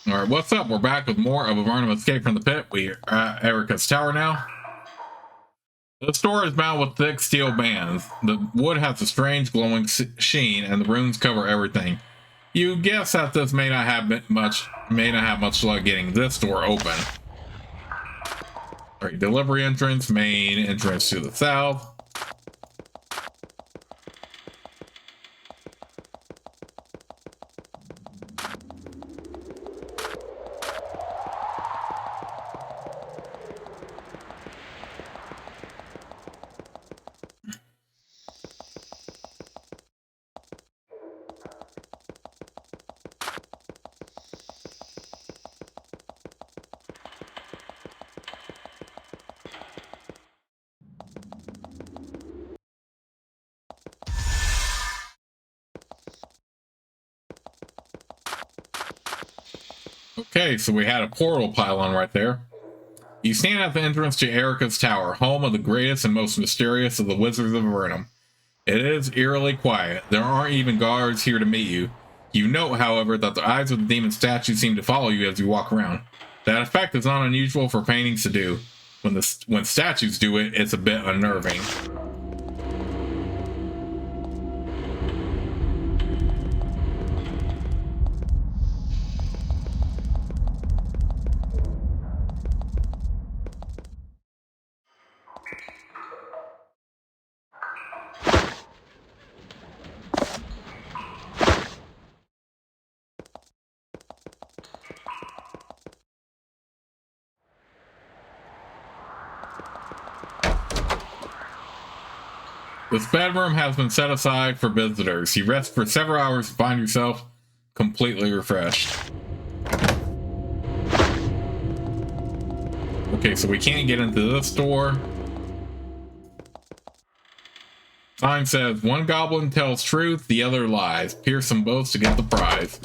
Alright, what's up? We're back with more of Avernum Escape from the Pit. We're at Erika's tower now. The store is bound with thick steel bands. The wood has a strange glowing sheen, and the runes cover everything. You guess that this may not have much luck getting this door open. Alright, delivery entrance, main entrance to the south. Okay, so we had a portal pylon right there. You stand at the entrance to Erika's tower, home of the greatest and most mysterious of the wizards of Avernum. It is eerily quiet. There aren't even guards here to meet you. You note, however, that the eyes of the demon statue seem to follow you as you walk around. That effect is not unusual for paintings to do. When statues do it, it's a bit unnerving. This bedroom has been set aside for visitors. You rest for several hours and find yourself completely refreshed. Okay, so we can't get into this door. Sign says, one goblin tells truth, the other lies. Pierce them both to get the prize.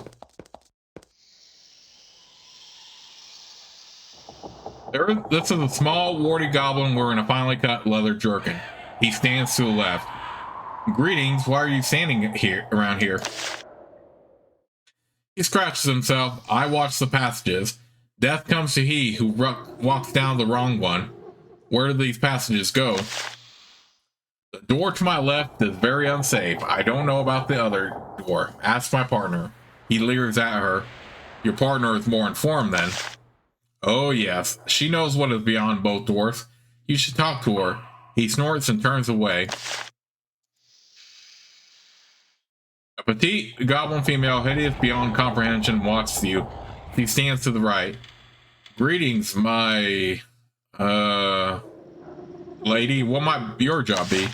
This is a small, warty goblin wearing a finely cut leather jerkin. He stands to the left. Greetings, why are you standing around here? He scratches himself. I watch the passages. Death comes to he who walks down the wrong one. Where do these passages go? The door to my left is very unsafe. I don't know about the other door. Ask my partner. He leers at her. Your partner is more informed then. Oh yes, she knows what is beyond both doors. You should talk to her. He snorts and turns away. A petite goblin female, hideous beyond comprehension, walks you. She stands to the right. Greetings, my lady. What might your job be?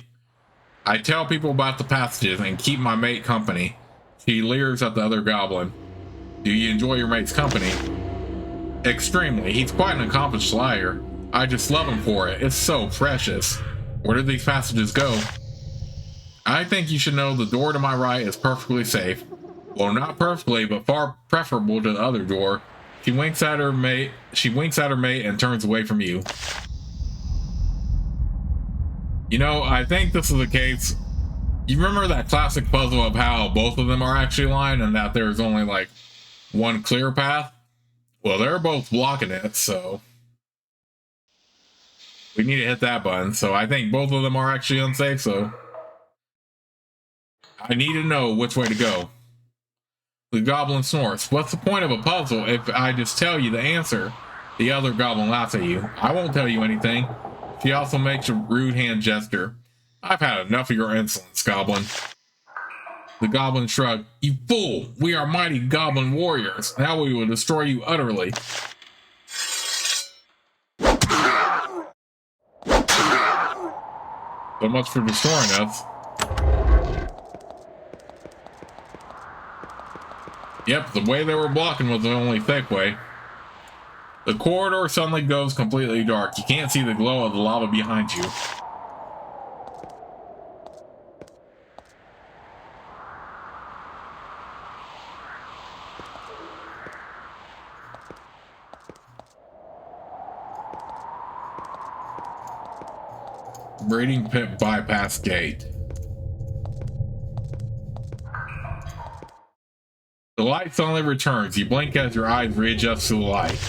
I tell people about the passages and keep my mate company. She leers at the other goblin. Do you enjoy your mate's company? Extremely. He's quite an accomplished liar. I just love him for it. It's so precious. Where do these passages go? I think you should know the door to my right is perfectly safe. Well, not perfectly, but far preferable to the other door. She winks at her mate and turns away from you. You know, I think this is the case. You remember that classic puzzle of how both of them are actually lying and that there's only like one clear path? Well, they're both blocking it, so we need to hit that button. So I think both of them are actually unsafe, so I need to know which way to go. The goblin snorts. What's the point of a puzzle if I just tell you the answer? The other goblin laughs at you. I won't tell you anything. She also makes a rude hand gesture. I've had enough of your insolence, goblin. The goblin shrugged. You fool! We are mighty goblin warriors. Now we will destroy you utterly. So much for destroying us. Yep, the way they were blocking was the only thick way. The corridor suddenly goes completely dark. You can't see the glow of the lava behind you. Breeding pit bypass gate. The light suddenly returns. You blink as your eyes readjust to the light.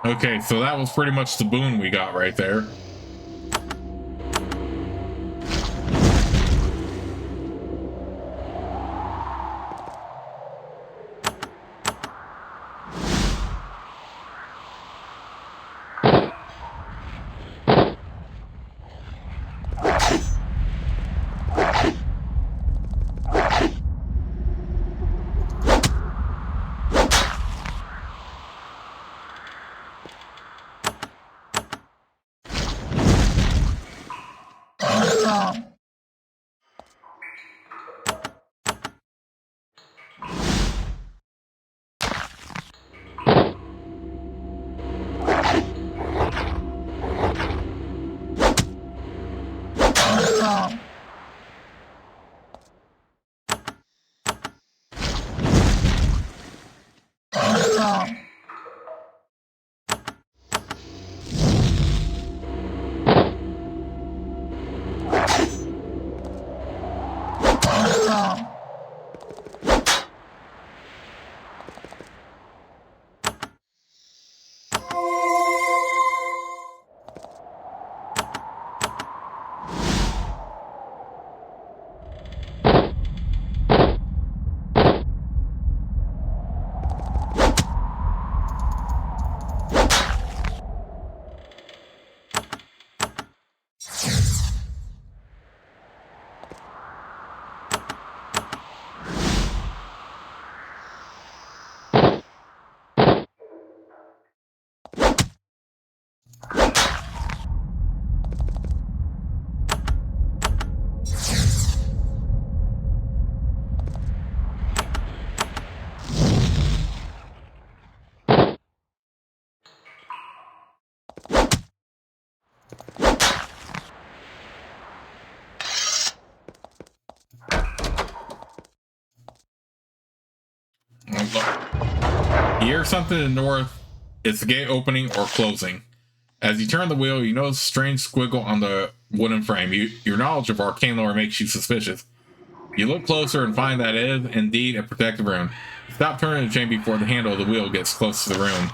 Okay, so that was pretty much the boon we got right there. You hear something in the north. It's the gate opening or closing. As you turn the wheel, you notice a strange squiggle on the wooden frame. Your knowledge of arcane lore makes you suspicious. You look closer and find that it is indeed a protective rune. Stop turning the chain before the handle of the wheel gets close to the rune.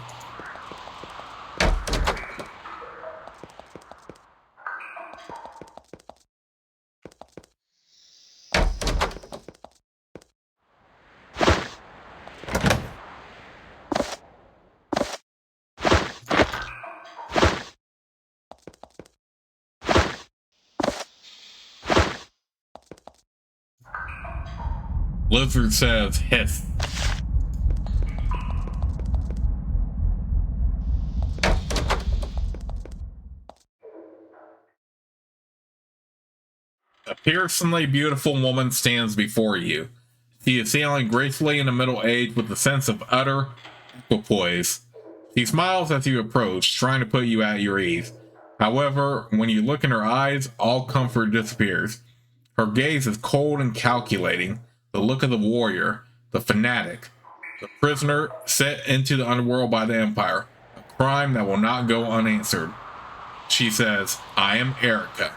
Lizard says, hiss. A piercingly beautiful woman stands before you. She is sailing gracefully in the middle age with a sense of utter equipoise. She smiles as you approach, trying to put you at your ease. However, when you look in her eyes, all comfort disappears. Her gaze is cold and calculating, the look of the warrior, the fanatic, the prisoner set into the underworld by the Empire, a crime that will not go unanswered. She says, I am Erika.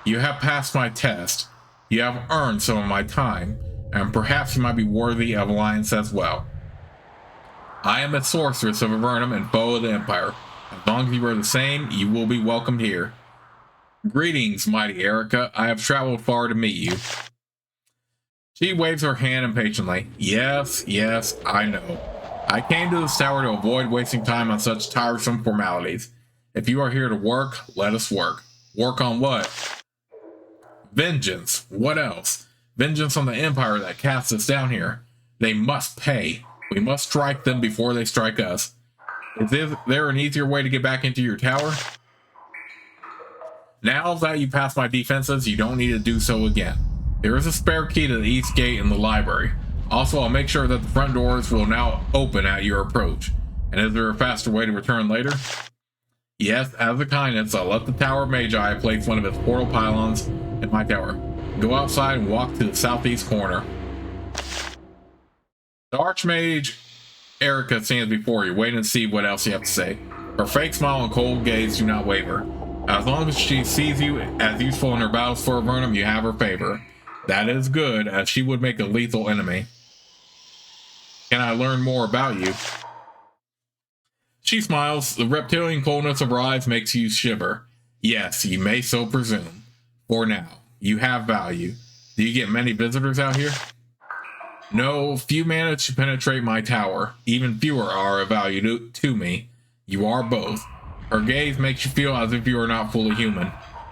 You have passed my test. You have earned some of my time, and perhaps you might be worthy of alliance as well. I am a sorceress of Avernum and foe of the Empire. As long as you are the same, you will be welcomed here. Greetings, mighty Erika. I have traveled far to meet you. She waves her hand impatiently. Yes, I know. I came to this tower to avoid wasting time on such tiresome formalities. If you are here to work, let us work. Work on what? Vengeance. What else? Vengeance on the Empire that cast us down here. They must pay. We must strike them before they strike us. Is there an easier way to get back into your tower? Now that you passed my defenses, you don't need to do so again. There is a spare key to the east gate in the library. Also, I'll make sure that the front doors will now open at your approach. And is there a faster way to return later? Yes, as a kindness, I'll let the Tower of Magi place one of its portal pylons in my tower. Go outside and walk to the southeast corner. The Archmage Erika stands before you, waiting to see what else you have to say. Her fake smile and cold gaze do not waver. As long as she sees you as useful in her battles for Avernum, you have her favor. That is good, as she would make a lethal enemy. Can I learn more about you? She smiles. The reptilian coldness of her eyes makes you shiver. Yes, you may so presume. For now, you have value. Do you get many visitors out here? No, few manage to penetrate my tower. Even fewer are of value to me. You are both. Her gaze makes you feel as if you are not fully human.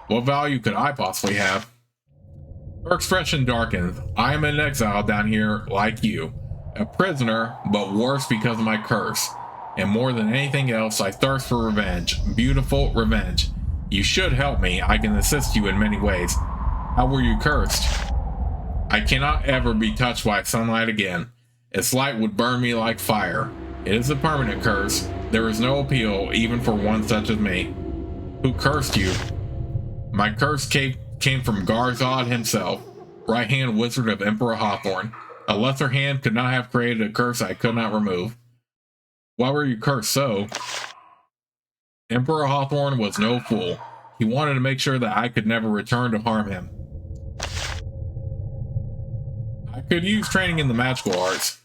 What value could I possibly have? Her expression darkens. I am in exile down here like you. A prisoner, but worse because of my curse. And more than anything else, I thirst for revenge. Beautiful revenge. You should help me. I can assist you in many ways. How were you cursed? I cannot ever be touched by sunlight again. Its light would burn me like fire. It is a permanent curse. There is no appeal, even for one such as me. Who cursed you? My curse came from Garzad himself, right-hand wizard of Emperor Hawthorne. A lesser hand could not have created a curse I could not remove. Why were you cursed so? Emperor Hawthorne was no fool. He wanted to make sure that I could never return to harm him. I could use training in the magical arts.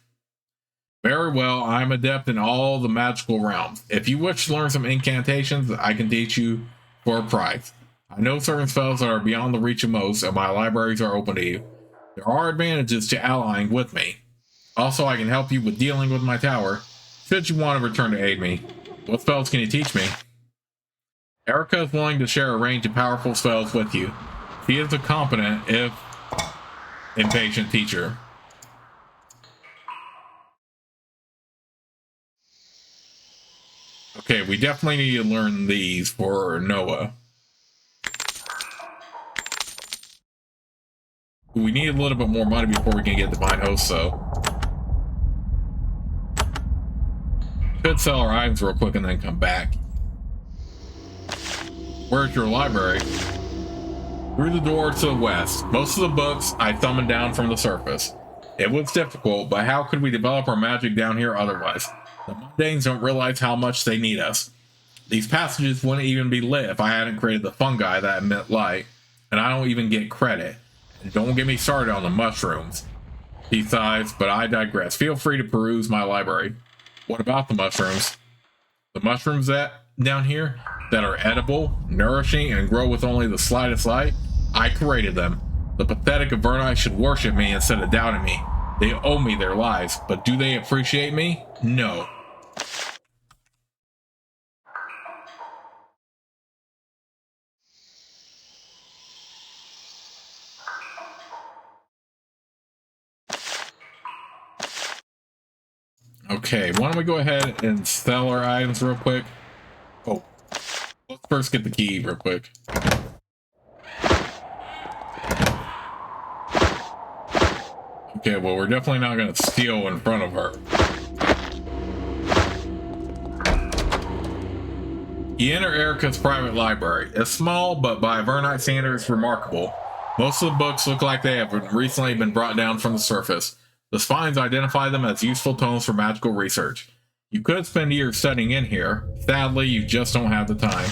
Very well, I am adept in all the magical realms. If you wish to learn some incantations, I can teach you for a price. I know certain spells that are beyond the reach of most, and my libraries are open to you. There are advantages to allying with me. Also, I can help you with dealing with my tower, should you want to return to aid me. What spells can you teach me? Erika is willing to share a range of powerful spells with you. She is a competent, if impatient teacher. Okay, we definitely need to learn these for Noah. We need a little bit more money before we can get Divine Host, though. Could sell our items real quick and then come back. Where's your library? Through the door to the west. Most of the books I thumbed down from the surface. It was difficult, but how could we develop our magic down here otherwise? The mundanes don't realize how much they need us. These passages wouldn't even be lit if I hadn't created the fungi that emit light, and I don't even get credit. And don't get me started on the mushrooms. He sighs, but I digress. Feel free to peruse my library. What about the mushrooms? The mushrooms that down here that are edible, nourishing, and grow with only the slightest light? I created them. The pathetic Avernite should worship me instead of doubting me. They owe me their lives, but do they appreciate me? No. Okay, why don't we go ahead and sell our items real quick? Oh, let's first get the key real quick. Okay, well, we're definitely not going to steal in front of her. You enter Erika's private library. It's small, but by Avernite standards, remarkable. Most of the books look like they have recently been brought down from the surface. The spines identify them as useful tomes for magical research. You could spend years studying in here. Sadly, you just don't have the time.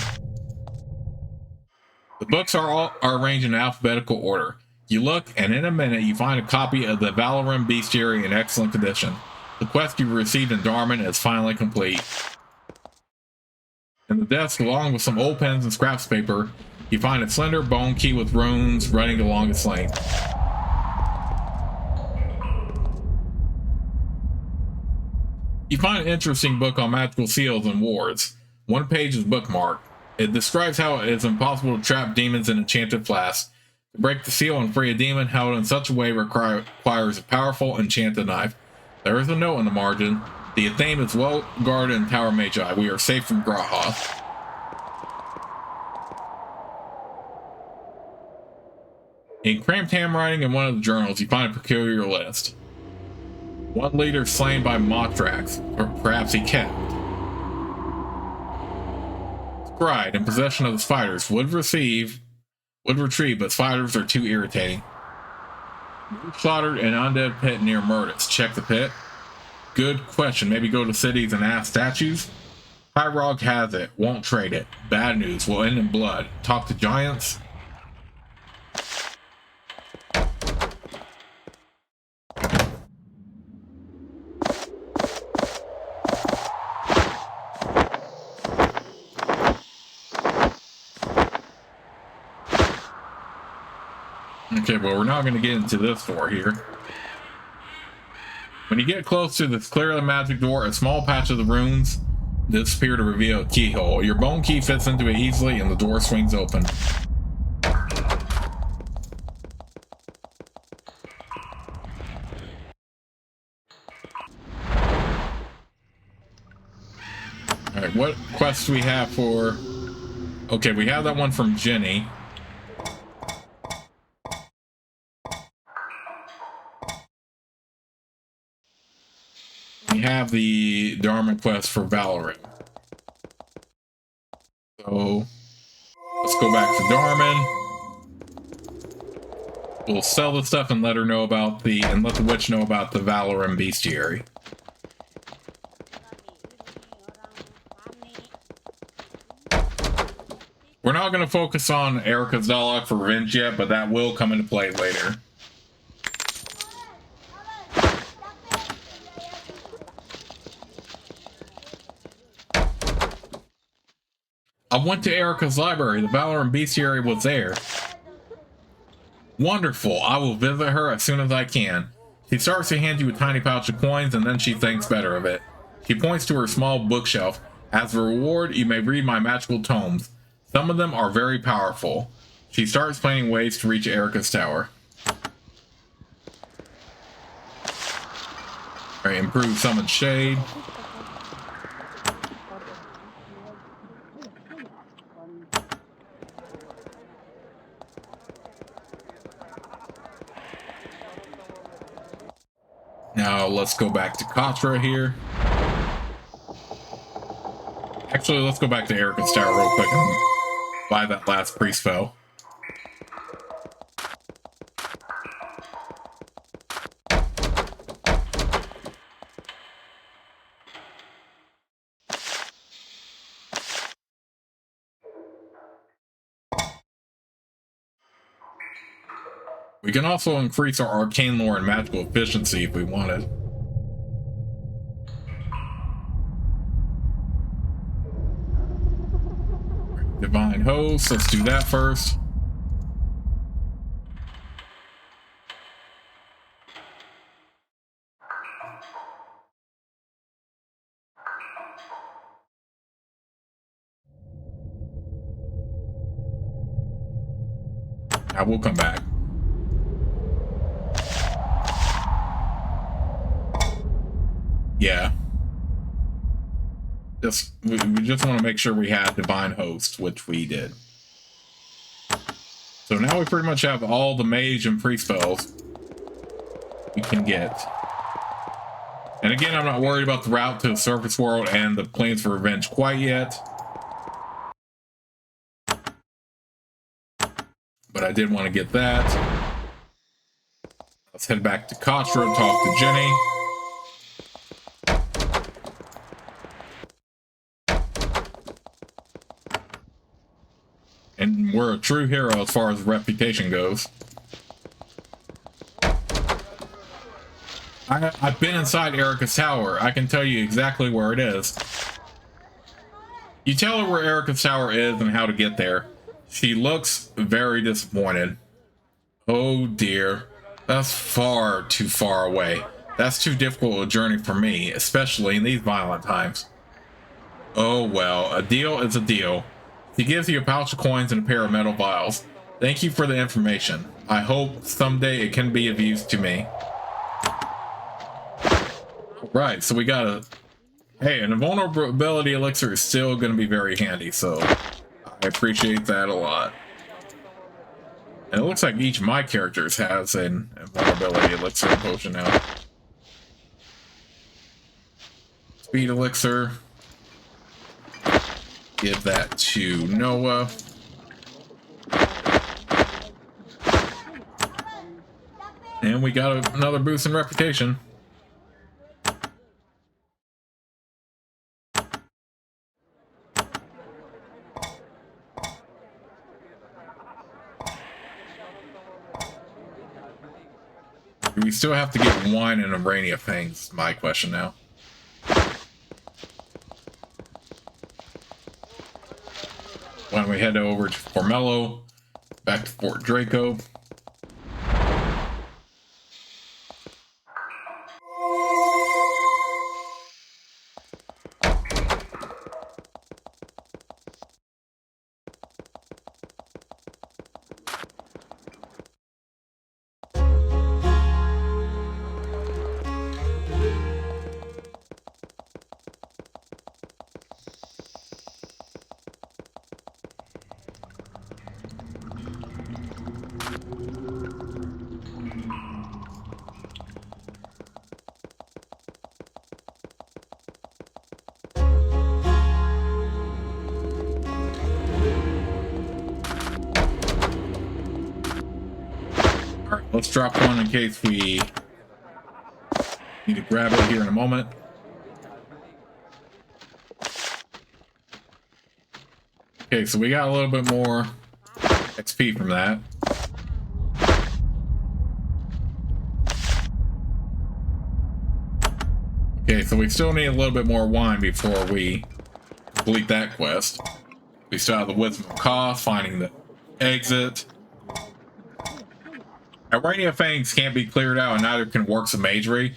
The books are arranged in alphabetical order. You look, and in a minute you find a copy of the Avernum Bestiary in excellent condition. The quest you received in Darman is finally complete. In the desk, along with some old pens and scraps paper, you find a slender bone key with runes running along its length. You find an interesting book on magical seals and wards. One page is bookmarked. It describes how it is impossible to trap demons in enchanted flasks. To break the seal and free a demon held in such a way requires a powerful enchanted knife. There is a note in the margin. The theme is well guarded in Tower Magi. We are safe from Grahoth. In cramped handwriting in one of the journals, you find a peculiar list. One leader slain by Mothrax, or perhaps he kept. Scribe, in possession of the spiders, would retrieve, but spiders are too irritating. Slaughtered an undead pit near Murtis. Check the pit. Good question. Maybe go to cities and ask statues? Hyrog has it. Won't trade it. Bad news. Will end in blood. Talk to giants? Okay, well, we're not going to get into this door here. When you get close to this clearly magic door, a small patch of the runes disappear to reveal a keyhole. Your bone key fits into it easily, and the door swings open. Alright, what quests do we have for... Okay, we have that one from Jenny. We have the Dharma quest for Valorant. So, let's go back to Darman. We'll sell the stuff and let her know about and let the witch know about the Valorant bestiary. We're not going to focus on Erika's dialogue for revenge yet, but that will come into play later. I went to Erika's library. The Valorant bestiary was there. Wonderful. I will visit her as soon as I can. She starts to hand you a tiny pouch of coins, and then she thinks better of it. She points to her small bookshelf. As a reward, you may read my magical tomes. Some of them are very powerful. She starts planning ways to reach Erika's tower. Alright, improve summon shade. Now let's go back to Katra here. Actually, let's go back to Erika's tower real quick and buy that last priest spell. We can also increase our arcane lore and magical efficiency if we wanted. Divine host, let's do that first. Now we'll come back. Yeah. We just want to make sure we had Divine Host, which we did. So now we pretty much have all the mage and priest spells we can get. And again, I'm not worried about the route to the surface world and the Plains for Revenge quite yet. But I did want to get that. Let's head back to Katra and talk to Jenny. And we're a true hero as far as reputation goes. I've been inside Erika's tower. I can tell you exactly where it is. You tell her where Erika's tower is and how to get there. She looks very disappointed. Oh dear. That's far too far away. That's too difficult a journey for me, especially in these violent times. Oh well, a deal is a deal. He gives you a pouch of coins and a pair of metal vials. Thank you for the information. I hope someday it can be of use to me. Right, so we got a... Hey, an invulnerability elixir is still going to be very handy, so I appreciate that a lot. And it looks like each of my characters has an invulnerability elixir potion now. Speed elixir. Give that to Noah. And we got another boost in reputation. Do we still have to get wine and a rainy of things? My question now. Why don't we head over to Formello, back to Fort Draco. Let's drop one in case we need to grab it here in a moment. Okay, so we got a little bit more XP from that. Okay, so we still need a little bit more wine before we complete that quest. We still have the Wisdom of Cost, finding the exit. Irania Fangs can't be cleared out, and neither can Works of Magery.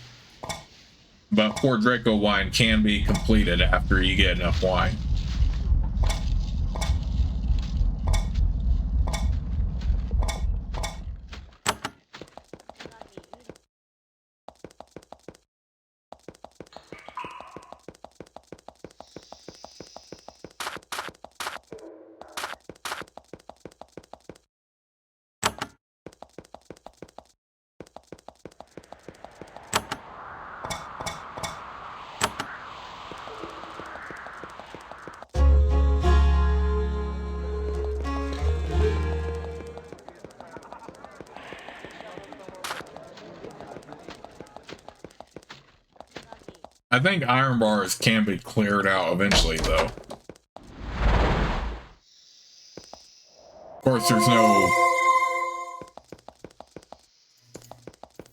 But Fort Draco wine can be completed after you get enough wine. I think iron bars can be cleared out eventually, though. Of course, there's no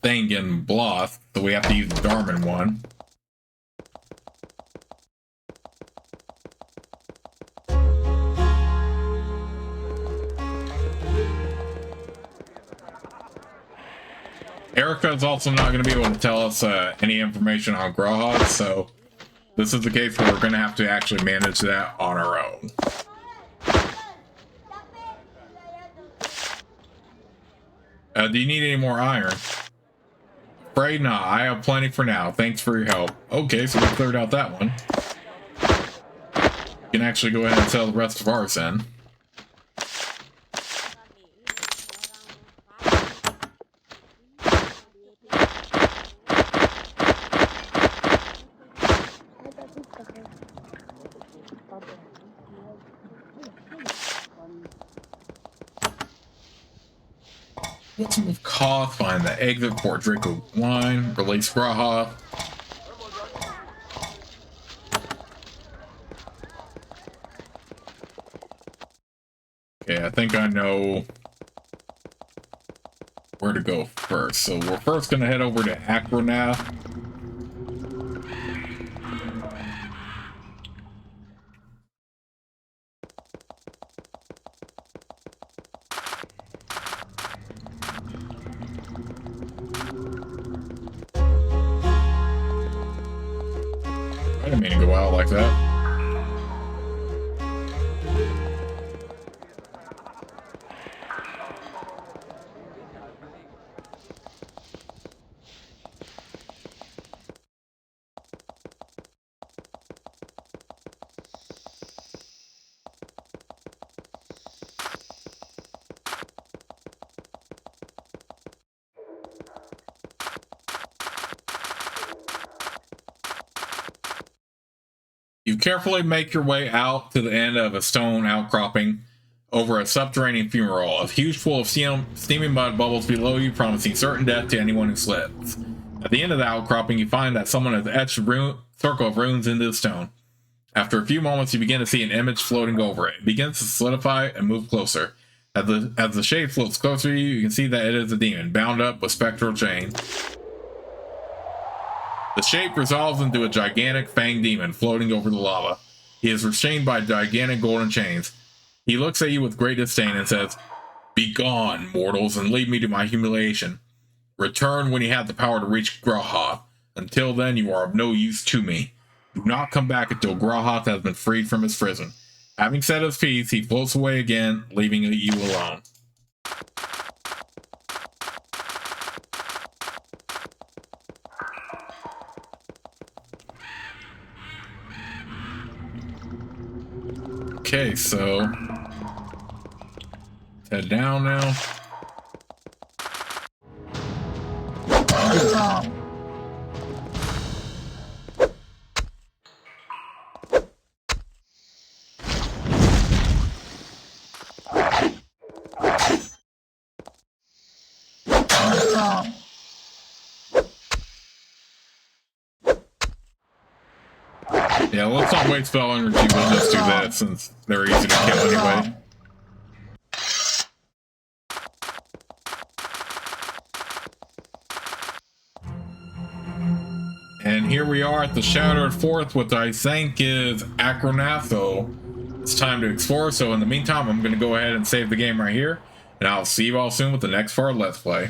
thing in Bloth, so we have to use the Darman one. Erika is also not going to be able to tell us any information on Grahad, so this is the case where we're going to have to actually manage that on our own. Do you need any more iron? Afraid not. I have plenty for now. Thanks for your help. Okay, so we cleared out that one. You can actually go ahead and sell the rest of ours then. What's with Koth? Find the exit, Fort Draco wine, release Graha. Okay, I think I know where to go first. So we're first going to head over to Acronath. I didn't mean to go out like that. You carefully make your way out to the end of a stone outcropping over a subterranean fumarole. A huge pool of steaming mud bubbles below you, promising certain death to anyone who slips. At the end of the outcropping, you find that someone has etched a circle of runes into the stone. After a few moments, you begin to see an image floating over it. It begins to solidify and move closer. As the shape floats closer to you, you can see that it is a demon, bound up with spectral chain. The shape resolves into a gigantic fanged demon floating over the lava. He is restrained by gigantic golden chains. He looks at you with great disdain and says, "Begone, mortals, and leave me to my humiliation. Return when you have the power to reach Grahoth. Until then, you are of no use to me. Do not come back until Grahoth has been freed from his prison." Having said his piece, he floats away again, leaving you alone. Okay, so head down now. Yeah, let's not waste spell energy. We'll just do that since they're easy to kill anyway. And here we are at the Shattered Forest, which I think is Acronath, so it's time to explore. So in the meantime, I'm going to go ahead and save the game right here, and I'll see you all soon with the next part of Let's Play.